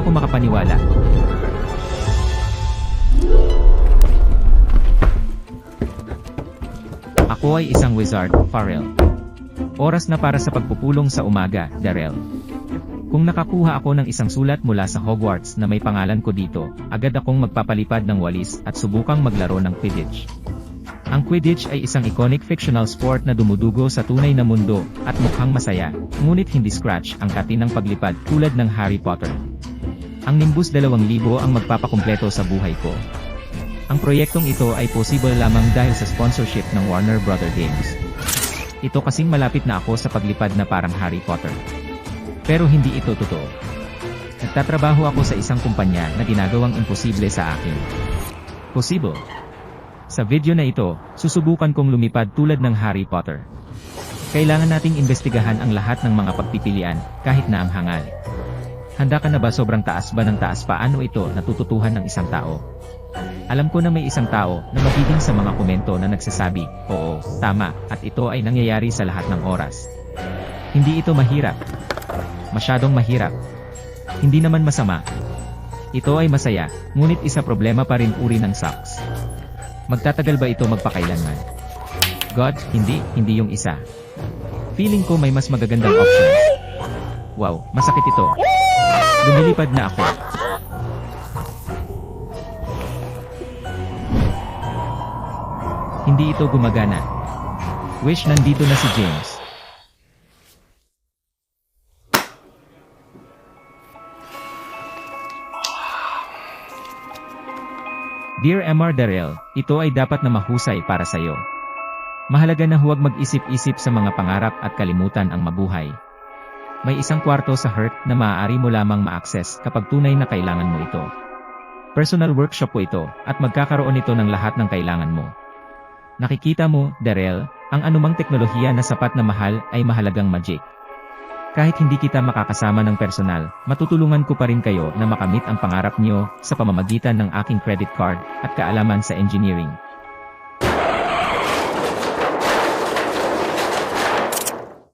ako makapaniwala. Ako ay isang wizard, Pharrell. Oras na para sa pagpupulong sa umaga, Darrell. Kung nakakuha ako ng isang sulat mula sa Hogwarts na may pangalan ko dito, agad akong magpapalipad ng walis at subukang maglaro ng Quidditch. Ang Quidditch ay isang iconic fictional sport na dumudugo sa tunay na mundo at mukhang masaya, ngunit hindi scratch ang kati ng paglipad tulad ng Harry Potter. Ang Nimbus 2000 ang magpapakumpleto sa buhay ko. Ang proyektong ito ay possible lamang dahil sa sponsorship ng Warner Bros. Games. Ito kasing malapit na ako sa paglipad na parang Harry Potter. Pero hindi ito totoo. Nagtatrabaho ako sa isang kumpanya na ginagawang imposible sa akin. Possible. Sa video na ito, susubukan kong lumipad tulad ng Harry Potter. Kailangan nating imbestigahan ang lahat ng mga pagpipilian, kahit na ang hangal. Handa ka na ba sobrang taas ba ng taas paano ito natututuhan ng isang tao? Alam ko na may isang tao na magiging sa mga komento na nagsasabi, oo, tama, at ito ay nangyayari sa lahat ng oras. Hindi ito mahirap. Masyadong mahirap. Hindi naman masama. Ito ay masaya, ngunit isa problema pa rin uri ng sucks. Magtatagal ba ito magpakailanman? God, hindi yung isa. Feeling ko may mas magagandang options. Wow, masakit ito. Lumilipad na ako. Hindi ito gumagana. Wish nandito na si James. Dear Mr. Darrell, ito ay dapat na mahusay para sa iyo. Mahalaga na huwag mag-isip-isip sa mga pangarap at kalimutan ang mabuhay. May isang kwarto sa Hearth na maaari mo lamang ma-access kapag tunay na kailangan mo ito. Personal workshop po ito, at magkakaroon ito ng lahat ng kailangan mo. Nakikita mo, Darrell, ang anumang teknolohiya na sapat na mahal ay mahalagang magic. Kahit hindi kita makakasama ng personal, matutulungan ko pa rin kayo na makamit ang pangarap niyo sa pamamagitan ng aking credit card at kaalaman sa engineering.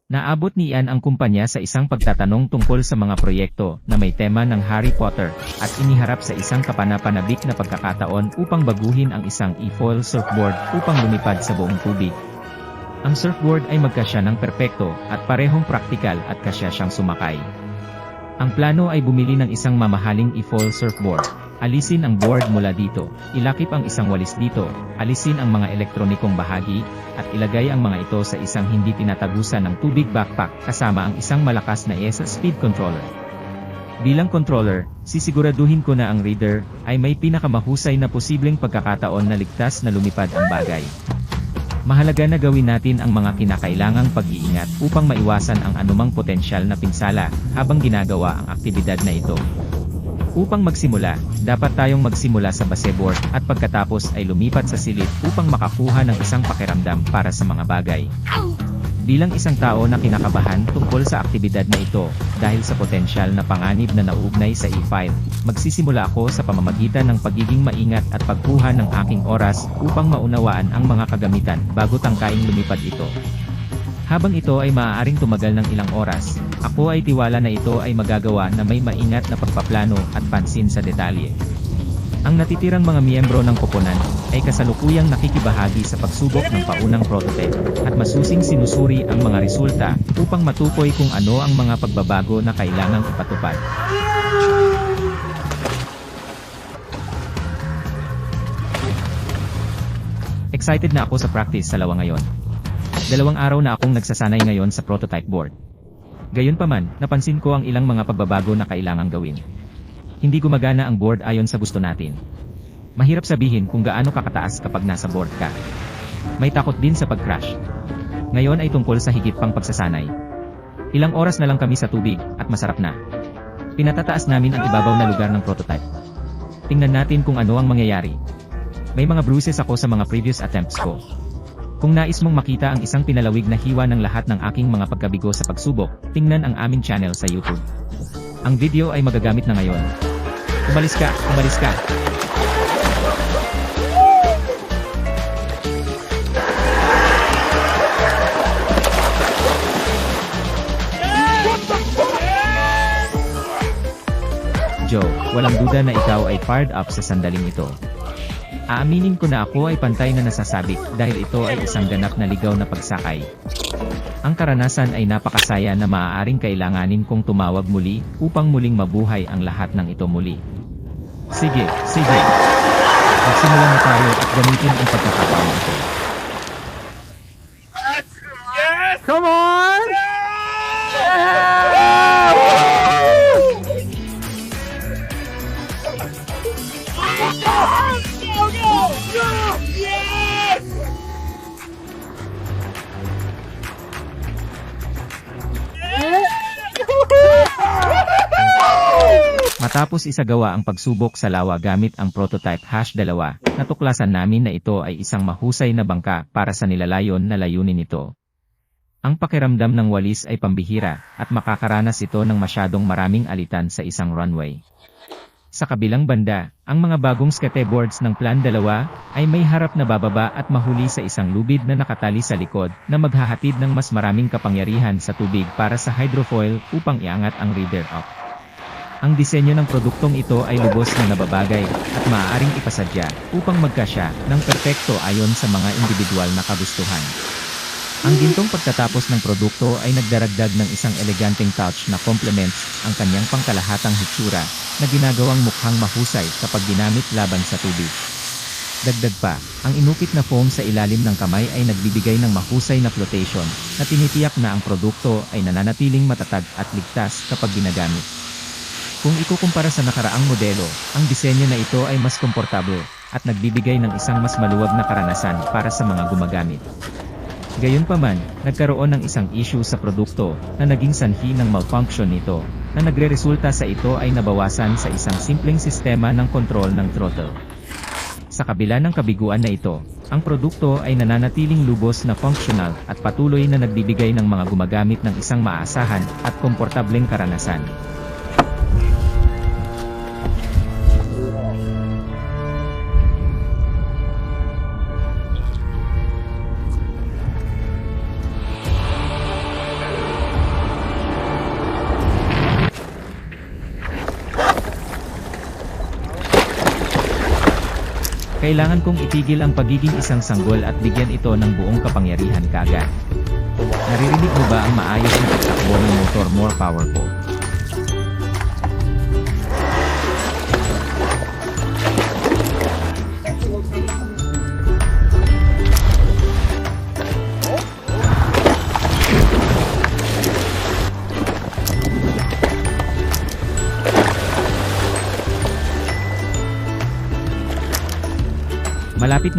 Naabot ni Ian ang kumpanya sa isang pagtatanong tungkol sa mga proyekto na may tema ng Harry Potter at iniharap sa isang kapanapanabik na pagkakataon upang baguhin ang isang e-foil surfboard upang lumipad sa buong tubig. Ang surfboard ay magkasya ng perpekto at parehong praktikal at kasya siyang sumakay. Ang plano ay bumili ng isang mamahaling e-foil surfboard. Alisin ang board mula dito, ilakip ang isang walis dito, alisin ang mga elektronikong bahagi, at ilagay ang mga ito sa isang hindi tinatagusan ng tubig backpack kasama ang isang malakas na ESA speed controller. Bilang controller, sisiguraduhin ko na ang reader ay may pinakamahusay na posibleng pagkakataon na ligtas na lumipad ang bagay. Mahalaga na gawin natin ang mga kinakailangang pag-iingat upang maiwasan ang anumang potensyal na pinsala habang ginagawa ang aktibidad na ito. Upang magsimula, dapat tayong magsimula sa baseboard at pagkatapos ay lumipat sa silid upang makakuha ng isang pakiramdam para sa mga bagay. Bilang isang tao na kinakabahan tungkol sa aktibidad na ito, dahil sa potensyal na panganib na nauugnay sa e-file, magsisimula ako sa pamamagitan ng pagiging maingat at pagkuha ng aking oras upang maunawaan ang mga kagamitan bago tangkaing lumipad ito. Habang ito ay maaaring tumagal ng ilang oras, ako ay tiwala na ito ay magagawa na may maingat na pagpaplano at pansin sa detalye. Ang natitirang mga miyembro ng koponan ay kasalukuyang nakikibahagi sa pagsubok ng paunang prototype at masusing sinusuri ang mga resulta upang matukoy kung ano ang mga pagbabago na kailangang ipatupad. Excited na ako sa practice sa lawa ngayon. 2 araw na akong nagsasanay ngayon sa prototype board. Gayunpaman, napansin ko ang ilang mga pagbabago na kailangang gawin. Hindi gumagana ang board ayon sa gusto natin. Mahirap sabihin kung gaano kakataas kapag nasa board ka. May takot din sa pag-crash. Ngayon ay tungkol sa higit pang pagsasanay. Ilang oras na lang kami sa tubig, at masarap na. Pinatataas namin ang ibabaw na lugar ng prototype. Tingnan natin kung ano ang mangyayari. May mga bruises ako sa mga previous attempts ko. Kung nais mong makita ang isang pinalawig na hiwa ng lahat ng aking mga pagkabigo sa pagsubok, tingnan ang aming channel sa YouTube. Ang video ay magagamit na ngayon. Umalis ka, umalis ka! Joe, walang duda na ikaw ay fired up sa sandaling ito. Aaminin ko na ako ay pantay na nasasabik dahil ito ay isang ganap na ligaw na pagsakay. Ang karanasan ay napakasaya na maaaring kailanganin kong tumawag muli upang muling mabuhay ang lahat ng ito muli. Sige. Magsimulan na tayo at gamitin ang pagkakataon ito. Yes! Come on! Go! Yes! Matapos isagawa ang pagsubok sa lawa gamit ang prototype #2, natuklasan namin na ito ay isang mahusay na bangka para sa nilalayon na layunin nito. Ang pakiramdam ng walis ay pambihira at makakaranas ito ng masyadong maraming alitan sa isang runway. Sa kabilang banda, ang mga bagong skateboards ng Plan 2 ay may harap na bababa at mahuli sa isang lubid na nakatali sa likod na maghahatid ng mas maraming kapangyarihan sa tubig para sa hydrofoil upang iangat ang rudder up. Ang disenyo ng produktong ito ay lubos na nababagay at maaaring ipasadya upang magkasya ng perpekto ayon sa mga individual na kagustuhan. Ang gintong pagtatapos ng produkto ay nagdaragdag ng isang eleganteng touch na complements ang kanyang pangkalahatang hitsura na ginagawang mukhang mahusay kapag ginamit laban sa tubig. Dagdag pa, ang inukit na foam sa ilalim ng kamay ay nagbibigay ng mahusay na flotation na tinitiyak na ang produkto ay nananatiling matatag at ligtas kapag ginagamit. Kung ikukumpara sa nakaraang modelo, ang disenyo na ito ay mas komportable at nagbibigay ng isang mas maluwag na karanasan para sa mga gumagamit. Gayunpaman, nagkaroon ng isang issue sa produkto na naging sanhi ng malfunction nito, na nagreresulta sa ito ay nabawasan sa isang simpleng sistema ng kontrol ng throttle. Sa kabila ng kabiguan na ito, ang produkto ay nananatiling lubos na functional at patuloy na nagbibigay ng mga gumagamit ng isang maaasahan at komportableng karanasan. Kailangan kong itigil ang pagiging isang sanggol at bigyan ito ng buong kapangyarihan kaagad. Naririnig mo ba ang maayos na pagtakbo ng motor? More powerful.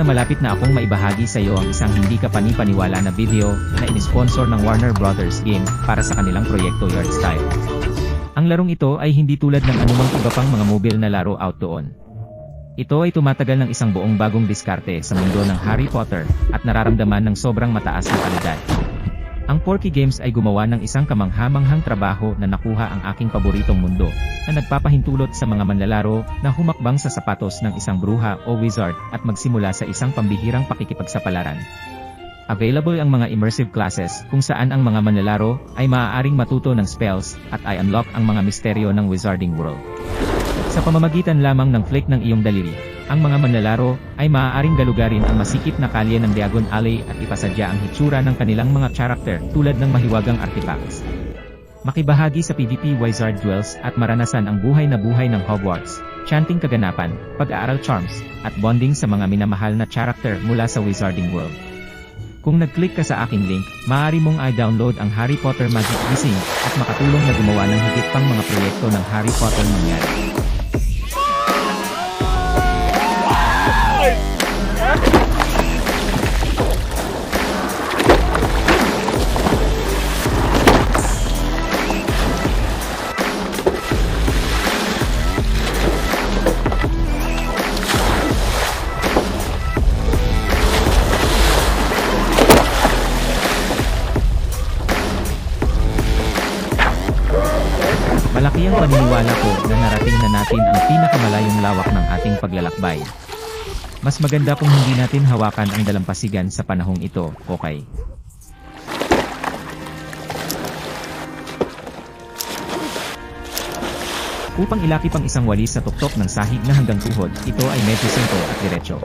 Malapit na akong maibahagi sa iyo ang isang hindi ka panipaniwala na video na inisponsor ng Warner Brothers Game para sa kanilang proyekto Yard Style. Ang larong ito ay hindi tulad ng anumang iba pang mga mobile na laro out doon. Ito ay tumatagal ng isang buong bagong diskarte sa mundo ng Harry Potter at nararamdaman ng sobrang mataas na kalidad. Ang Porky Games ay gumawa ng isang kamangha-manghang trabaho na nakuha ang aking paboritong mundo, na nagpapahintulot sa mga manlalaro na humakbang sa sapatos ng isang bruha o wizard at magsimula sa isang pambihirang pakikipagsapalaran. Available ang mga immersive classes kung saan ang mga manlalaro ay maaaring matuto ng spells at i-unlock ang mga misteryo ng Wizarding World. Sa pamamagitan lamang ng flick ng iyong daliri, ang mga manlalaro ay maaaring galugarin ang masikip na kalye ng Diagon Alley at ipasadya ang hitsura ng kanilang mga character tulad ng mahiwagang artifacts. Makibahagi sa PvP Wizard Duels at maranasan ang buhay ng Hogwarts, chanting kaganapan, pag-aaral charms, at bonding sa mga minamahal na character mula sa Wizarding World. Kung nag-click ka sa aking link, maaari mong i-download ang Harry Potter Magic Missing at makatulong na gumawa ng higit pang mga proyekto ng Harry Potter mangyari. Malaki ang paniniwala ko na narating na natin ang pinakamalayong lawak ng ating paglalakbay. Mas maganda kung hindi natin hawakan ang dalampasigan sa panahong ito, okay? Upang ilaki pang isang walis sa tuktok ng sahig na hanggang tuhod, ito ay medyo simple at diretso.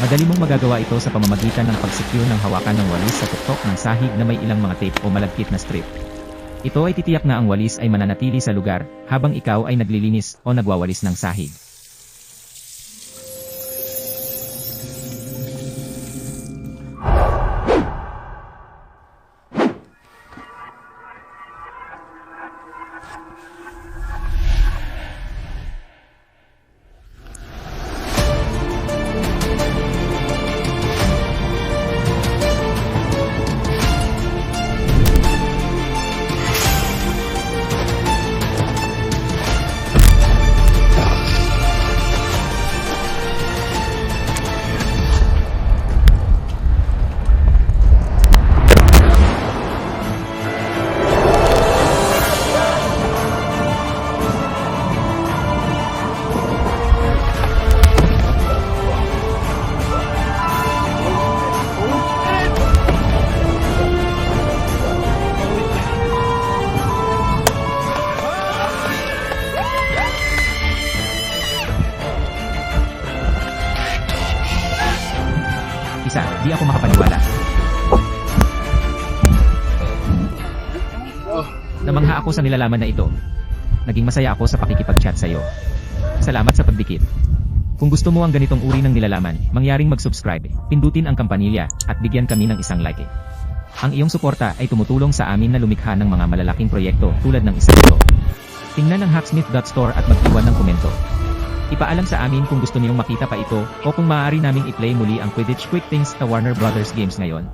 Madali mong magagawa ito sa pamamagitan ng pag-secure ng hawakan ng walis sa tuktok ng sahig na may ilang mga tape o malagkit na strip. Ito ay titiyak na ang walis ay mananatili sa lugar, habang ikaw ay naglilinis o nagwawalis ng sahig. Di ako makapaniwala. Namangha ako sa nilalaman na ito. Naging masaya ako sa pakikipag-chat sa iyo. Salamat sa pagdikit. Kung gusto mo ang ganitong uri ng nilalaman, mangyaring mag-subscribe, pindutin ang kampanilya, at bigyan kami ng isang like. Ang iyong suporta ay tumutulong sa amin na lumikha ng mga malalaking proyekto tulad ng isang ito. Tingnan ang hacksmith.store at mag-iwan ng komento. Ipaalam sa amin kung gusto niyong makita pa ito, o kung maaari naming i-play muli ang Quidditch Quick Things sa Warner Brothers Games ngayon.